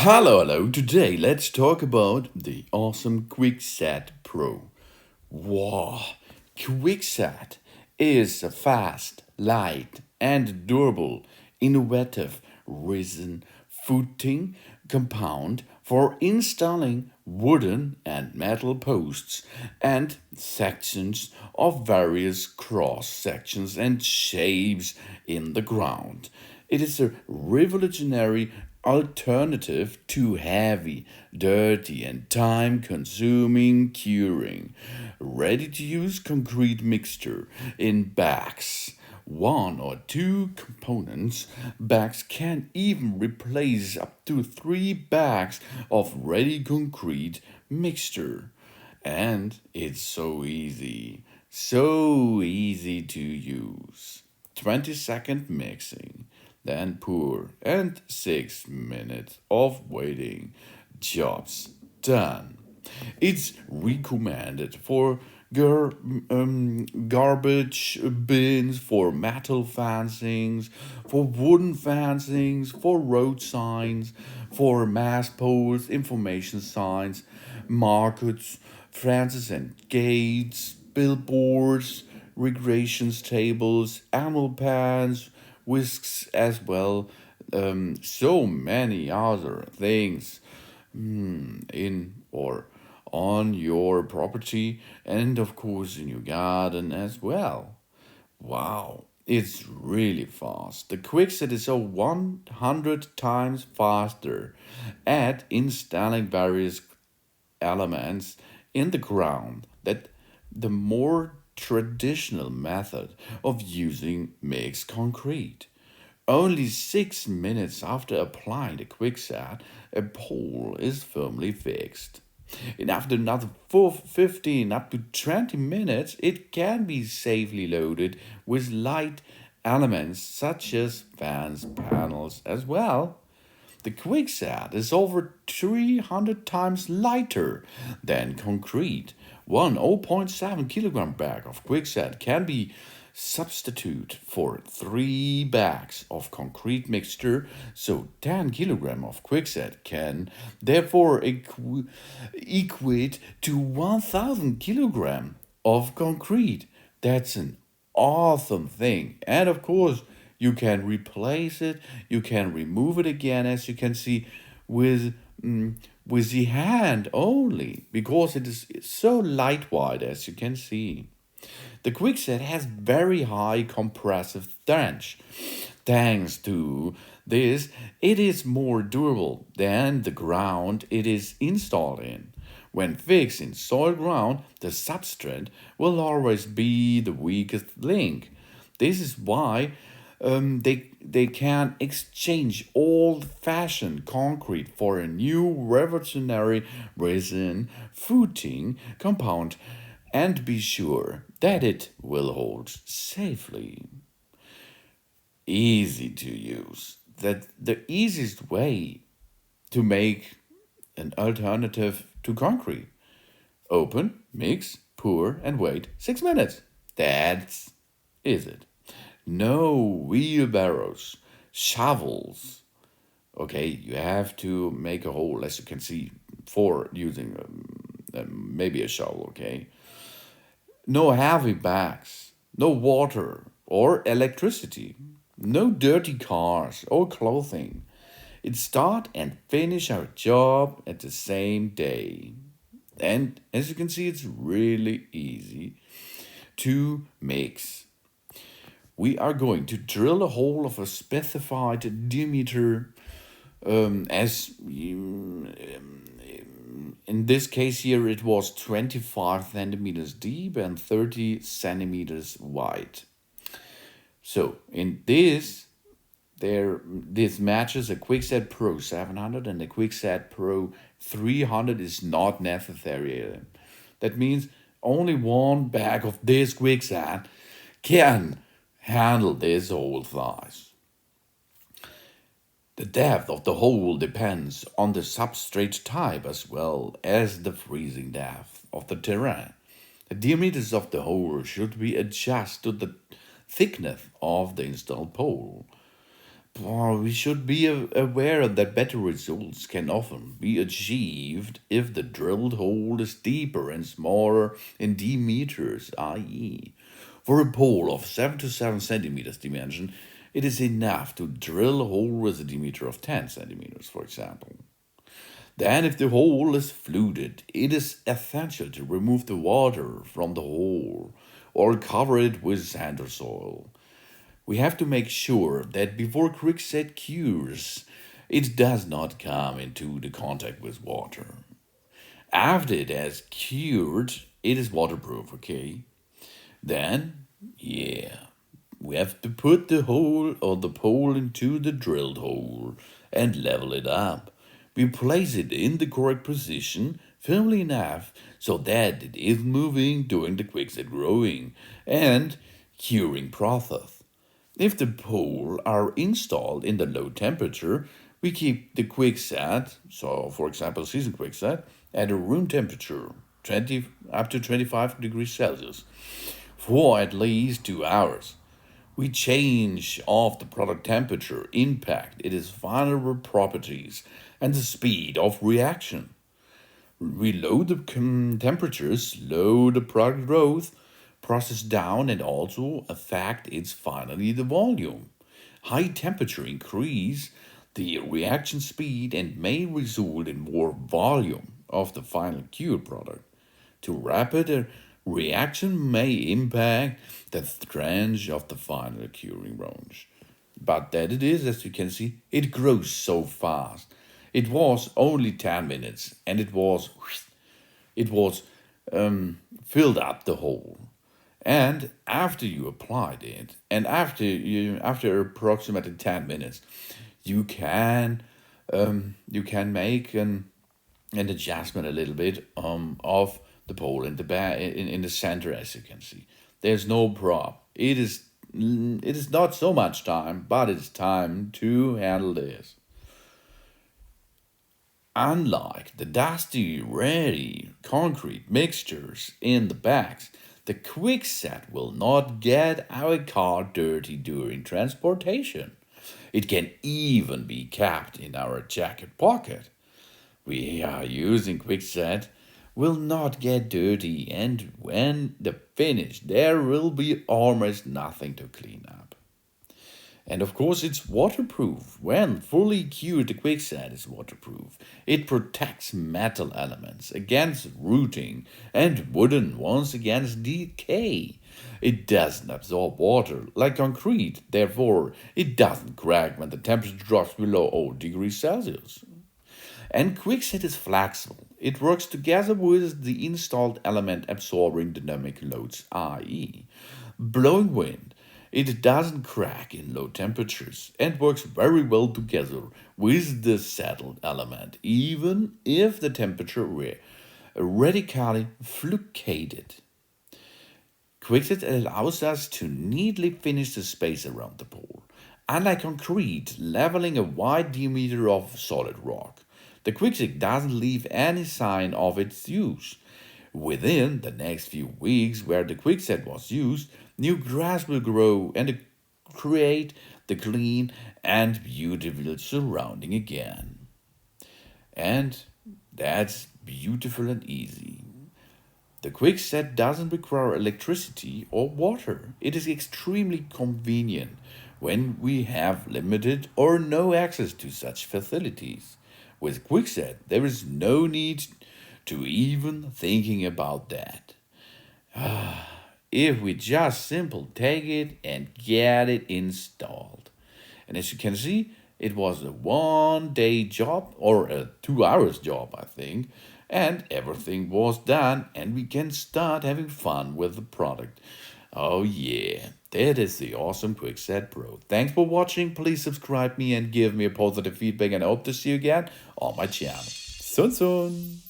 Hello. Today, let's talk about the awesome Quikset Pro. Wow, Quikset is a fast, light, and durable, innovative resin footing compound for installing wooden and metal posts and sections of various cross sections and shapes in the ground. It is a revolutionary alternative to heavy, dirty, and time consuming curing. Ready to use concrete mixture in bags. One or two components bags can even replace up to 3 bags of ready concrete mixture. And it's so easy to use. 20-second mixing, then pour, and 6 minutes of waiting. Job's done. It's recommended for garbage bins, for metal fencings, for wooden fencings, for road signs, for mast posts, information signs, markets, fences and gates, billboards, regulations tables, animal pens, whisks as well. So many other things in or on your property, and of course in your garden as well. Wow, it's really fast. The Quikset is 100 times faster at installing various elements in the ground that the more traditional method of using mixed concrete. Only 6 minutes after applying the quicksand, a pole is firmly fixed. And after another 15 up to 20 minutes, it can be safely loaded with light elements such as fans, panels as well. The quicksand is over 300 times lighter than concrete. One 0.7 kilogram bag of quicksand can be substitute for 3 bags of concrete mixture, so 10 kilogram of quicksand can therefore equate to 1000 kilogram of concrete. That's an awesome thing. And of course, you can replace it, you can remove it again, as you can see, with with the hand only, because it is so lightweight, as you can see. The Quikset has very high compressive strength. Thanks to this, it is more durable than the ground it is installed in. When fixed in soil ground, the substrate will always be the weakest link. This is why they can exchange old fashioned concrete for a new revolutionary resin footing compound and be sure that it will hold safely. Easy to use. That the easiest way to make an alternative to concrete. Open, mix, pour, and wait 6 minutes. That's is it. No wheelbarrows, shovels. Okay, you have to make a hole, as you can see, for using maybe a shovel. Okay, no heavy bags, no water or electricity, no dirty cars or clothing. It start and finish our job at the same day. And as you can see, it's really easy to mix. We are going to drill a hole of a specified diameter, as in this case here it was 25 centimeters deep and 30 centimeters wide. So in this matches a Quikset Pro 700, and the Quikset Pro 300 is not necessary. That means only one bag of this Quikset can handle this whole size. The depth of the hole depends on the substrate type as well as the freezing depth of the terrain. The diameters of the hole should be adjusted to the thickness of the installed pole. We should be aware that better results can often be achieved if the drilled hole is deeper and smaller in diameters, i.e., for a pole of 7 to 7 centimeters dimension, it is enough to drill a hole with a diameter of 10 centimeters, for example. Then, if the hole is fluted, it is essential to remove the water from the hole or cover it with sand or soil. We have to make sure that before Quikset cures, it does not come into the contact with water. After it has cured, it is waterproof, okay? Then, yeah, we have to put the hole or the pole into the drilled hole and level it up. We place it in the correct position firmly enough so that it is moving during the Quikset growing and curing process. If the pole are installed in the low temperature, we keep the Quikset, so for example season Quikset, at a room temperature, 20 up to 25 degrees Celsius, for at least 2 hours. We change off the product temperature, impact, its final properties, and the speed of reaction. We lower the temperatures, slow the product growth, process down, and also affect its finally the volume. High temperature increase the reaction speed and may result in more volume of the final cured product. Too rapid a reaction may impact the strength of the final curing range. But that it is, as you can see, it grows so fast. It was only 10 minutes and it was filled up the hole. And after you applied it, and after approximately 10 minutes, you can you can make an adjustment a little bit of the pole in the in the center, as you can see. There's no prop. It is not so much time, but it's time to handle this. Unlike the dusty, ready concrete mixtures in the bags, the Quikset will not get our car dirty during transportation. It can even be kept in our jacket pocket. We are using Quikset will not get dirty, and when the finish, there will be almost nothing to clean up. And of course, it's waterproof. When fully cured, the Quikset is waterproof. It protects metal elements against rotting and wooden ones against decay. It doesn't absorb water like concrete, therefore, it doesn't crack when the temperature drops below 0 degrees Celsius. And Quikset is flexible. It works together with the installed element absorbing dynamic loads, i.e., blowing wind. It doesn't crack in low temperatures and works very well together with the settled element, even if the temperature radically fluctuated. Quikset allows us to neatly finish the space around the pole. Unlike concrete, leveling a wide diameter of solid rock, the Quikset doesn't leave any sign of its use. Within the next few weeks, where the Quikset was used, new grass will grow and create the clean and beautiful surrounding again. And that's beautiful and easy. The Quikset doesn't require electricity or water. It is extremely convenient when we have limited or no access to such facilities. With Quikset, there is no need to even thinking about that. If we just simple take it and get it installed. And as you can see, it was a 1 day job or a 2 hours job, I think. And everything was done, and we can start having fun with the product. Oh, yeah, that is the awesome Quikset Pro. Thanks for watching. Please subscribe me and give me a positive feedback, and I hope to see you again on my channel. Soon, soon.